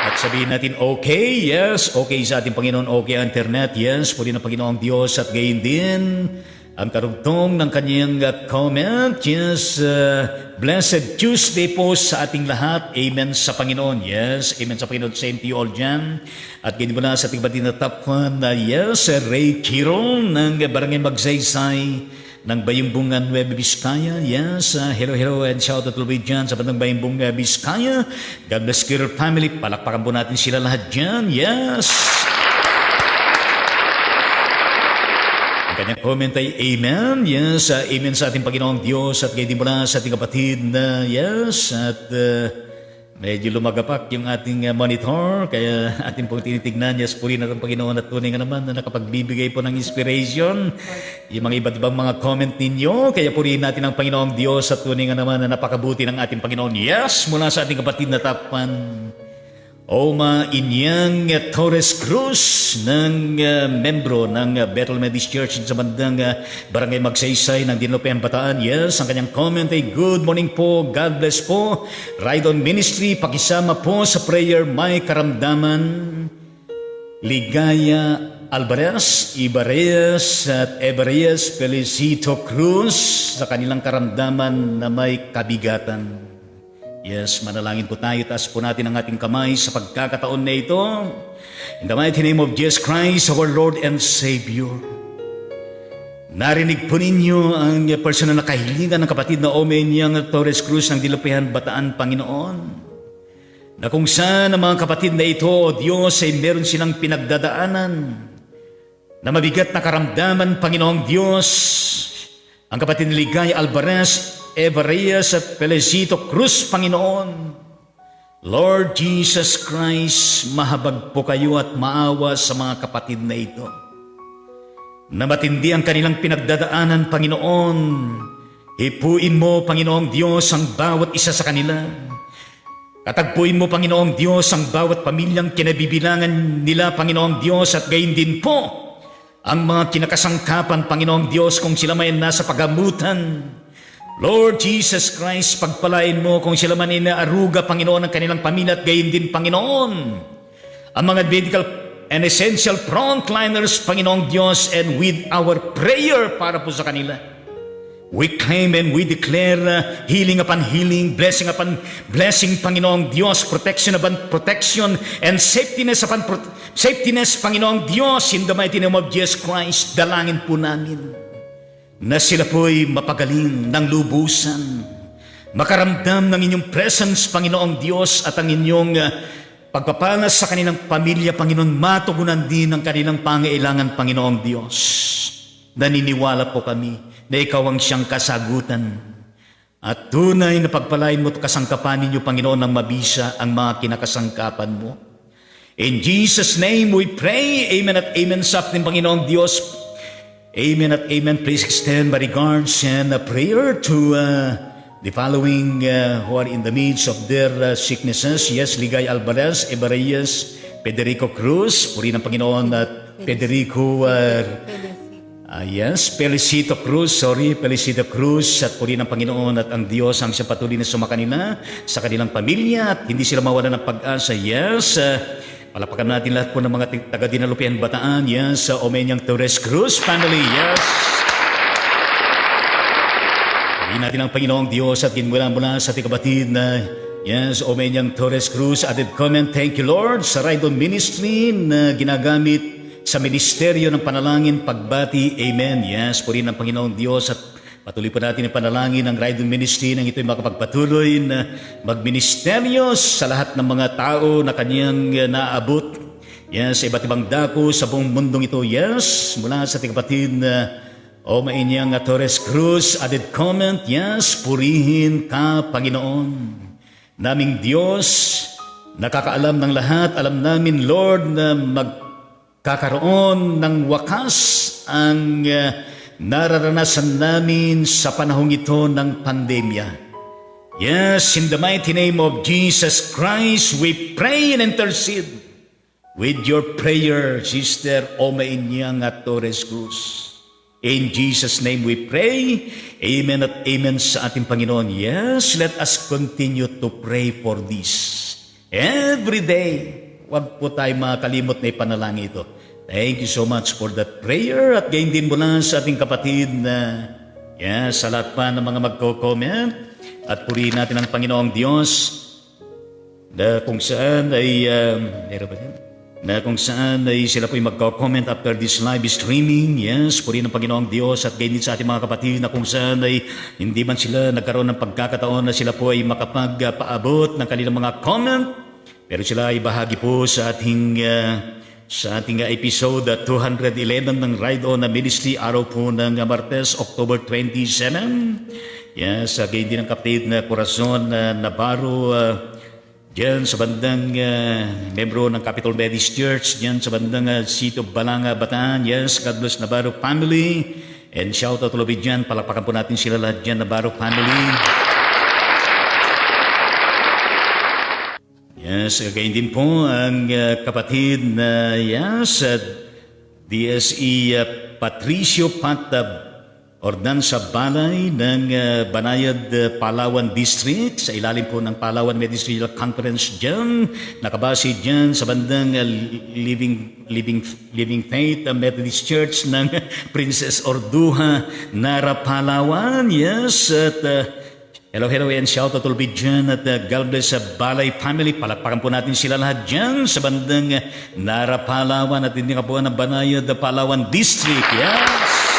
At sabihin natin, okay. Yes, okay sa ating Panginoon. Okay ang internet. Yes, purihin na Panginoong Diyos. At gayon din, ang karugtong ng kanyang comment. Yes, blessed Tuesday po sa ating lahat. Amen sa Panginoon. Yes, amen sa Panginoon. Same to you all dyan. At ganyan mo na sa ating batid na top 1 na yes, Ray Kirol ng Barangay Magsaysay ng Bayumbungan, Nueva Vizcaya. Yes, hello and shout out ulit dyan sa bandang Bayumbungan, Vizcaya. God bless Kirol family. Palakpakan po natin sila lahat dyan. Yes. Kanyang comment ay amen. Yes, amen sa ating Panginoong Diyos at gayon din mula sa ating kapatid na yes at medyo lumagapak yung ating monitor kaya ating pong tinitignan. Yes, puri na ang Panginoon at tunay nga naman na nakapagbibigay po ng inspiration yung mga iba't ibang mga comment ninyo. Kaya purihin natin ang Panginoong Diyos at tunay nga naman na napakabuti ng ating Panginoon. Yes, mula sa ating kapatid na Tapan. Oma Inyang Torres Cruz ng membro ng Bethel Methodist Church sa bandang Barangay Magsaysay ng Dinlopean Bataan. Yes, ang kanyang comment ay good morning po, God bless po. Ride on Ministry, pakisama po sa prayer may karamdaman. Ligaya Alvarez, Ibarreyes at Ebarreyes Felicito Cruz sa kanilang karamdaman na may kabigatan. Yes, manalangin po tayo. Taas po natin ang ating kamay sa pagkakataon na ito. In the mighty name of Jesus Christ, our Lord and Savior. Narinig po ninyo ang personal na kahilingan ng kapatid na Omenyang Torres Cruz ng Dinlopean Bataan, Panginoon. Na kung saan ang mga kapatid na ito, O Diyos, ay meron silang pinagdadaanan na mabigat na karamdaman, Panginoong Diyos. Ang kapatid ni Ligay Alvarez, Ebarreyes at Felicito Cruz, Panginoon. Lord Jesus Christ, mahabag po kayo at maawa sa mga kapatid na ito. Na matindi ang kanilang pinagdadaanan, Panginoon. Hipuin mo, Panginoong Diyos, ang bawat isa sa kanila. Katagpuin mo, Panginoong Diyos, ang bawat pamilyang kinabibilangan nila, Panginoong Diyos, at gayon din po ang mga kinakasangkapan, Panginoong Diyos, kung sila may nasa pagamutan. Lord Jesus Christ, pagpalain mo kung sila man inaaruga, Panginoon, ng kanilang pamilya at gayon din, Panginoon. Ang mga medical and essential frontliners, Panginoong Diyos, and with our prayer para po sa kanila. We claim and we declare healing upon healing, blessing upon blessing, Panginoong Diyos, protection upon protection, and safetyness upon safetyness, Panginoong Diyos, in the mighty name of Jesus Christ. Dalangin po namin na sila po'y mapagaling ng lubusan, makaramdam ng inyong presence, Panginoong Diyos, at ang inyong pagpapalas sa kanilang pamilya, Panginoon, matugunan din ang kanilang pangailangan, Panginoong Diyos. Naniniwala po kami na ikaw ang siyang kasagutan. At tunay na pagpalain mo at kasangkapan ninyo, Panginoon, ng mabisa ang mga kinakasangkapan mo. In Jesus' name we pray. Amen at amen sa ating Panginoong Diyos. Amen at amen. Please extend my regards and a prayer to the following who are in the midst of their sicknesses. Yes, Ligay Alvarez, Ebarreyes, Federico Cruz, puri ng Panginoon at Federico, Felicito Cruz, Felicito Cruz, at puri ng Panginoon at ang Diyos ang siya patuloy na sumakanila sa kanilang pamilya at hindi sila mawala ng pag-asa. Yes, palapakan natin lahat po ng mga taga Dinlopean Bataan. Yes, sa Omenyang Torres Cruz family. Yes. Pagin natin ang Panginoong Diyos at mula sa ating kapatid na yes, Omenyang Torres Cruz. Added comment, thank you Lord sa Ride on Ministry na ginagamit sa ministeryo ng panalangin, pagbati. Amen. Yes, puri ng Panginoong Diyos at patuloy po natin ang panalangin ng Ride on Ministry nang ito'y makapagpatuloy na magministeryo sa lahat ng mga tao na kanyang naabot. Yes, iba't ibang dako sa buong mundong ito. Yes, mula sa ating kapatid na Omenyang Torres Cruz, added comment, yes, purihin ka, Panginoon. Naming Diyos, nakakaalam ng lahat, alam namin, Lord, na magkakaroon ng wakas ang nararanasan namin sa panahong ito ng pandemya. Yes, in the mighty name of Jesus Christ, we pray and intercede with your prayer, Sister Omenyang Torres Cruz. In Jesus' name we pray. Amen at amen sa ating Panginoon. Yes, let us continue to pray for this. Every day, huwag po tayo makakalimot na ipanalangin ito. Thank you so much for that prayer. At gayon din mula sa ating kapatid na sa lahat pa ng mga magko-comment. At purihin natin ang Panginoong Diyos na kung saan ay sila po'y magko-comment after this live streaming. Yes, purihin ang Panginoong Diyos. At gayon din sa ating mga kapatid na kung saan ay hindi man sila nagkaroon ng pagkakataon na sila po ay makapagpaabot ng kanilang mga comment. Pero sila ay bahagi po sa ating episode 211 ng Ride on Ministry, araw po ng Martes, October 27. Yes, gayon din ang kapatid na Corazon Navarro dyan sa bandang membro ng Capitol Methodist Church, dyan sa bandang Sito Balanga, Bataan. Yes, God bless Navarro family. And shout out to Lobby dyan, palakpakan po natin sila lahat dyan, Navarro family. Yes, gayon din po ang kapatid na DSE Patricio Patab Ordanza Balay ng Banayad, Palawan District sa ilalim po ng Palawan Ministerial Conference dyan. Nakabase dyan sa bandang Living Faith Methodist Church ng Princess Orduha, Nara, Palawan. Yes, at hello and shout out to all dyan at God bless sa Balay family. Palakpakan po natin sila lahat dyan sa bandang Nara, Palawan at hindi ka po ng Banayad, Palawan District. Yes.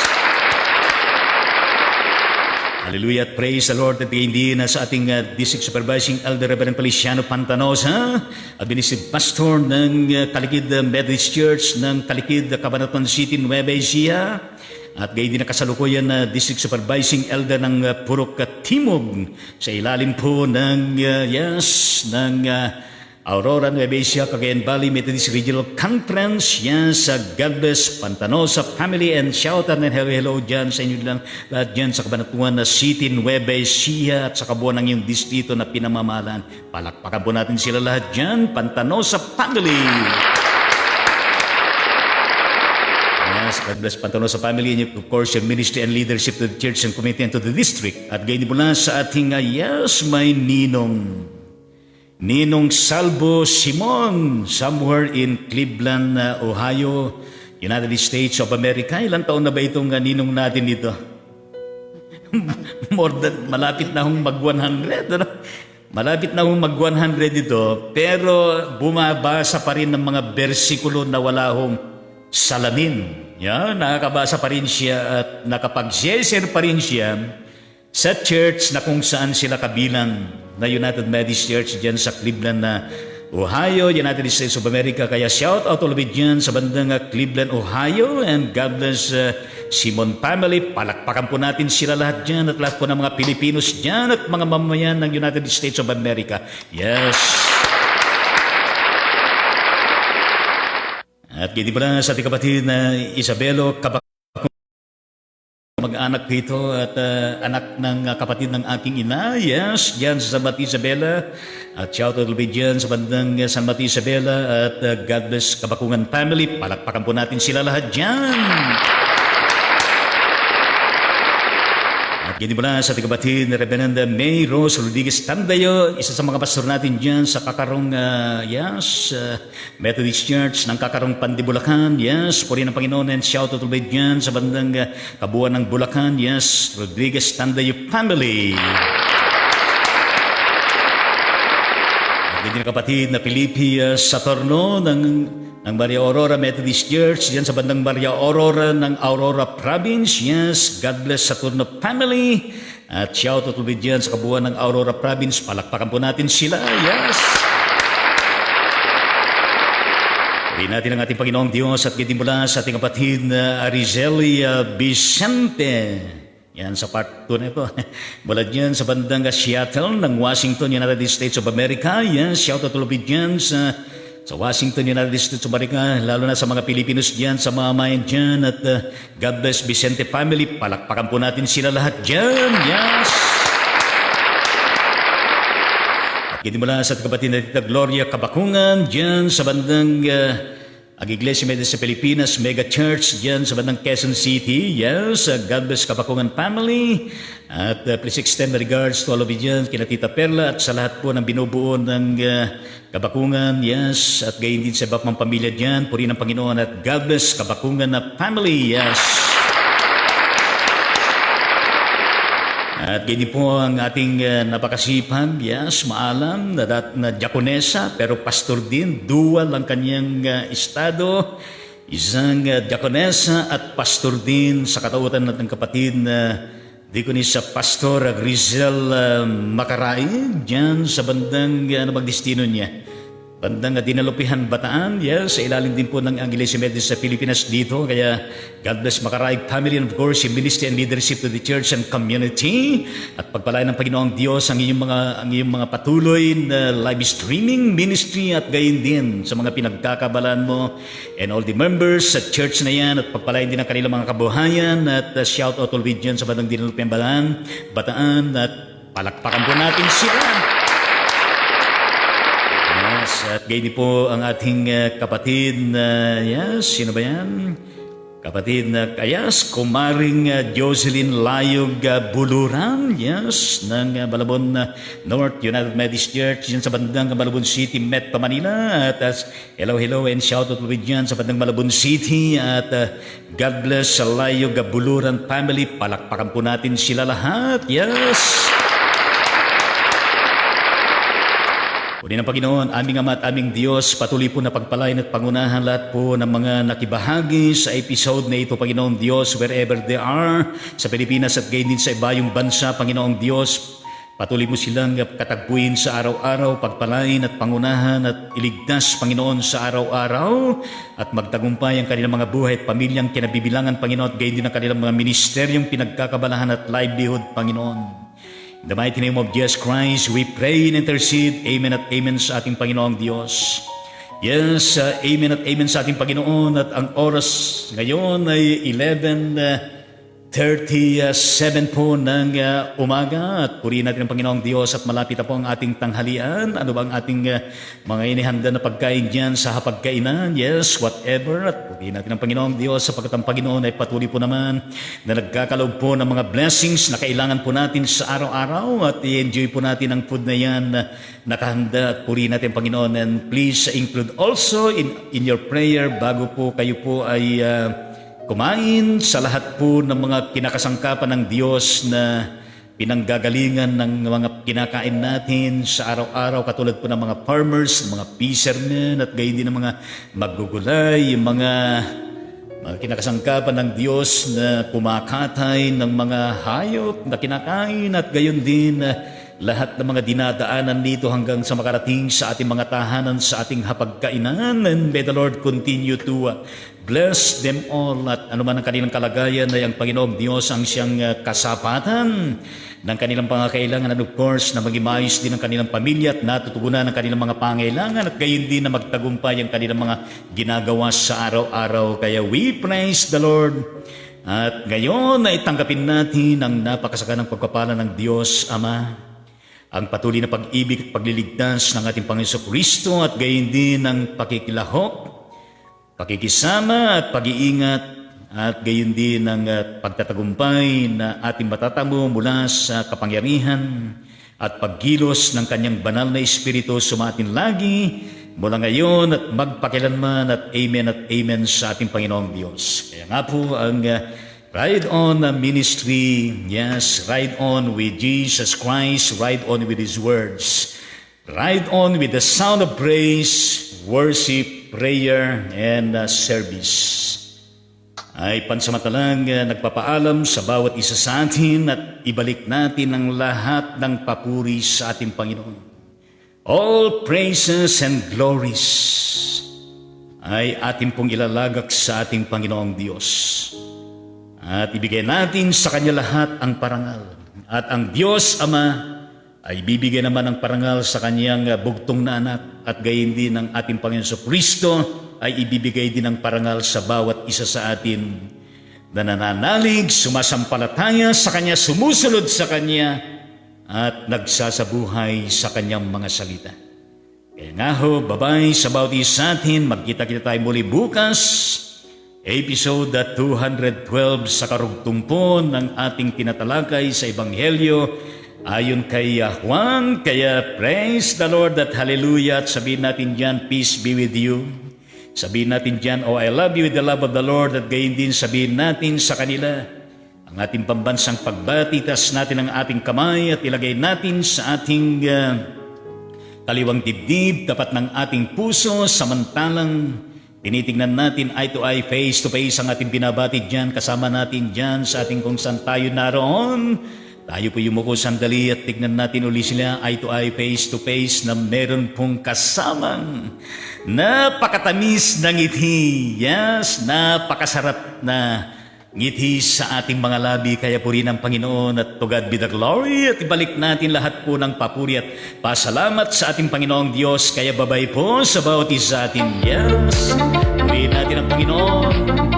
Hallelujah at praise the Lord at hindi na sa ating District Supervising Elder Reverend Feliciano Pantanosa, Administrative Pastor ng Talikid Methodist Church ng Talikid, Cabanatuan City, Nueva Ecija, at gayon din nakasalukuyan na District Supervising Elder ng Purok Timog sa ilalim po ng Aurora, Nueva Ecija, Cagayan Valley Methodist Regional Conference. Yan sa God bless Pantanosa family and shout out and hello dyan sa inyo lang lahat dyan sa Cabanatuan City, Nueva Ecija at sa kabuuan ng iyong distrito na pinamamahalan. Palakpakan po natin sila lahat dyan, Pantanosa family. Yes, God bless Pantanosa family and of course your ministry and leadership to the church and community and to the district. At gayon din mula sa ating may Ninong Salvo Simon, somewhere in Cleveland, Ohio, United States of America. Ilang taon na ba itong ninong natin dito? Malapit na hong mag-100. Ano? Malapit na hong mag-100 ito, pero bumabasa pa rin ng mga bersikulo na wala hong salamin. Nakakabasa pa rin siya at nakapag-share pa rin siya sa church na kung saan sila kabilang na United Methodist Church dyan sa Cleveland, Ohio, United States of America. Kaya shout out all of it dyan sa bandang Cleveland, Ohio, and God bless Simon family. Palakpakan po natin sila lahat dyan at lahat po ng mga Pilipinos dyan at mga mamayan ng United States of America. Yes. At gindi pala sa ating kapatid na Isabelo mag-anak dito at anak ng kapatid ng aking ina. Yes, dyan sa San Mati Isabela. At shout out dyan sa bandang San Mati Isabela at God bless Kabakungan family. Palakpakan po natin sila lahat dyan. At gindi mula sa ating kapatid na Reverend May Rose Rodriguez Tandayo, isa sa mga pastor natin dyan sa Kakarong Methodist Church ng Kakarong Pandibulacan. Yes, puri ng Panginoon and shout out ulit dyan sa bandang kabuuan ng Bulacan. Yes, Rodriguez Tandayo family. At gindi ng kapatid na Felipe Satorno ng Maria Aurora Methodist Church, diyan sa bandang Maria Aurora ng Aurora Province. Yes, God bless Saturno family. At shout out ulit diyan sa kabuuan ng Aurora Province. Palakpakan po natin sila. Yes. Purihin natin ang ating Panginoong Diyos at gindi mula sa ating kapatid na Arizelia Vicente. Yan sa part 2 na ito. Mula diyan sa bandang Seattle ng Washington, United States of America. Yes, shout out ulit diyan sa Washington, United States of America, lalo na sa mga Pilipinos dyan, sa mga mayan dyan, at God bless Vicente family. Palakpakan po natin sila lahat dyan. Yes! At gindi mula sa kapatid na Tita Gloria Kabakungan dyan sa bandang Iglesia Methodist sa Pilipinas, Mega Church dyan sa bandang Quezon City. Yes, God bless Kabakungan family. At please extend my regards to all of you dyan, kina Tita Perla at sa lahat po ng binubuo ng Kabakungan. Yes, at gayon din sa iba pang pamilya dyan. Puri ng Panginoon at God bless Kabakungan na family. Yes. At ganyan po ang ating napakasipag, yes, maalam, na diakonesa, pero pastor din, dual ang kanyang estado, isang diakonesa at pastor din sa katautan natin kapatid na Diakonisa Pastor Grizel Makaray, dyan sa bandang magdestino niya. Bandang Dinalupihan, Bataan, yes, sa ilalim din po ng Iglesia Methodist sa Pilipinas dito. Kaya God bless Makaray family and of course yung ministry and leadership to the church and community. At pagpalain ng Panginoong Diyos ang iyong mga patuloy na live streaming ministry at gayon din sa mga pinagkakabalan mo and all the members sa church na yan at pagpalain din ang kanilang mga kabuhayan at shout out all dyan sa bandang Dinalupihan, Bataan at palakpakan po natin sila. Yes. At gayon po ang ating kapatid na, sino ba yan? Kapatid na kayas, kumaring Jocelyn Layog Buluran, ng Malabon North United Methodist Church, yan sa bandang Malabon City, Metro Manila. At hello and shout out with yan sa bandang Malabon City. At God bless sa Layog Buluran family. Palakpakan po natin sila lahat. Yes! Kunin ng Panginoon, aming Ama at aming Diyos, patuloy po na pagpalain at pangunahan lahat po ng mga nakibahagi sa episode na ito, Panginoong Diyos, wherever they are, sa Pilipinas at gayon din sa ibayong bansa, Panginoong Diyos. Patuloy mo silang katagpuin sa araw-araw, pagpalain at pangunahan at iligtas, Panginoon, sa araw-araw at magtagumpay ang kanilang mga buhay at pamilyang kinabibilangan, Panginoon, at gayon din ang kanilang mga ministeryong pinagkakabalahan at livelihood, Panginoon. In the mighty name of Jesus Christ, we pray and intercede. Amen at amen sa ating Panginoong Diyos. Yes, amen at amen sa ating Panginoon. At ang oras ngayon ay 11:37 po ng umaga. At purihin natin ang Panginoong Diyos at malapit na po ang ating tanghalian. Ano ba ang ating mga inihanda na pagkain dyan sa hapagkainan? Yes, whatever. At purihin natin ang Panginoong Diyos sapagkat ang Panginoon ay patuloy po naman na nagkakaloob po ng mga blessings na kailangan po natin sa araw-araw. At i-enjoy po natin ang food na yan na nakahanda. At purihin natin ang Panginoon. And please include also in your prayer bago po kayo po ay kumain sa lahat po ng mga kinakasangkapan ng Diyos na pinanggagalingan ng mga kinakain natin sa araw-araw, katulad po ng mga farmers, mga fishermen, at gayon din ng mga maggugulay, yung mga kinakasangkapan ng Diyos na kumakatay ng mga hayop na kinakain, at gayon din lahat ng mga dinadaanan dito hanggang sa makarating sa ating mga tahanan, sa ating hapagkainan. And may the Lord continue to bless them all, at anuman ang kanilang kalagayan ay ang Panginoong Diyos ang siyang kasapatan ng kanilang pangangailangan, and of course na maging maayos din ang kanilang pamilya at natutugunan ang kanilang mga pangailangan, at gayon din na magtagumpay ang kanilang mga ginagawa sa araw-araw. Kaya we praise the Lord. At ngayon ay tanggapin natin ang napakasaganang pagpapala ng Diyos Ama, ang patuloy na pag-ibig at pagliligtas ng ating Panginoon Kristo, at gayon din ang pakikilahok, pakikisama at pag-iingat, at gayon din ang pagtatagumpay na ating matatamo mula sa kapangyarihan at paggilos ng kanyang banal na Espiritu sumatin lagi mula ngayon at magpakilanman, at amen sa ating Panginoong Diyos. Kaya nga po ang Ride On Ministry, yes, ride on with Jesus Christ, ride on with His words, ride on with the sound of praise, worship, prayer, and service. Ay pansamantalang nagpapaalam sa bawat isa sa atin at ibalik natin ang lahat ng papuri sa ating Panginoon. All praises and glories ay ating pong ilalagak sa ating Panginoong Diyos. At ibigay natin sa Kanya lahat ang parangal. At ang Diyos Ama ay bibigyan naman ng parangal sa Kanyang bugtong na anak, at gayon din ang ating Panginoon Kristo ay ibibigay din ng parangal sa bawat isa sa atin na nananalig, sumasampalataya sa Kanya, sumusunod sa Kanya, at nagsasabuhay sa Kanyang mga salita. Kaya nga ho, bye-bye sa bawat isa sa atin. Magkita-kita tayo muli bukas, episode 212 sa karugtungpon ng ating tinatalakay sa Ebanghelyo ayon kay Juan. Kaya praise the Lord at hallelujah. At sabihin natin dyan, peace be with you. Sabihin natin dyan, oh I love you with the love of the Lord. At gayon din sabihin natin sa kanila ang ating pambansang pagbati. Tas natin ang ating kamay at ilagay natin sa ating kaliwang dibdib, tapat ng ating puso, samantalang tinitingnan natin eye to eye, face to face ang ating binabati dyan. Kasama natin dyan sa ating kung saan tayo naroon. Tayo po yumuko sandali at tignan natin uli sila eye to eye, face to face, na meron pong kasamang napakatamis na ngiti. Yes, napakasarap na ngiti sa ating mga labi. Kaya purihin ang Panginoon, at to God be the glory. At ibalik natin lahat po ng papuri at pasalamat sa ating Panginoong Diyos. Kaya babay po sa bawat isa atin. Yes, purihin natin ang Panginoon.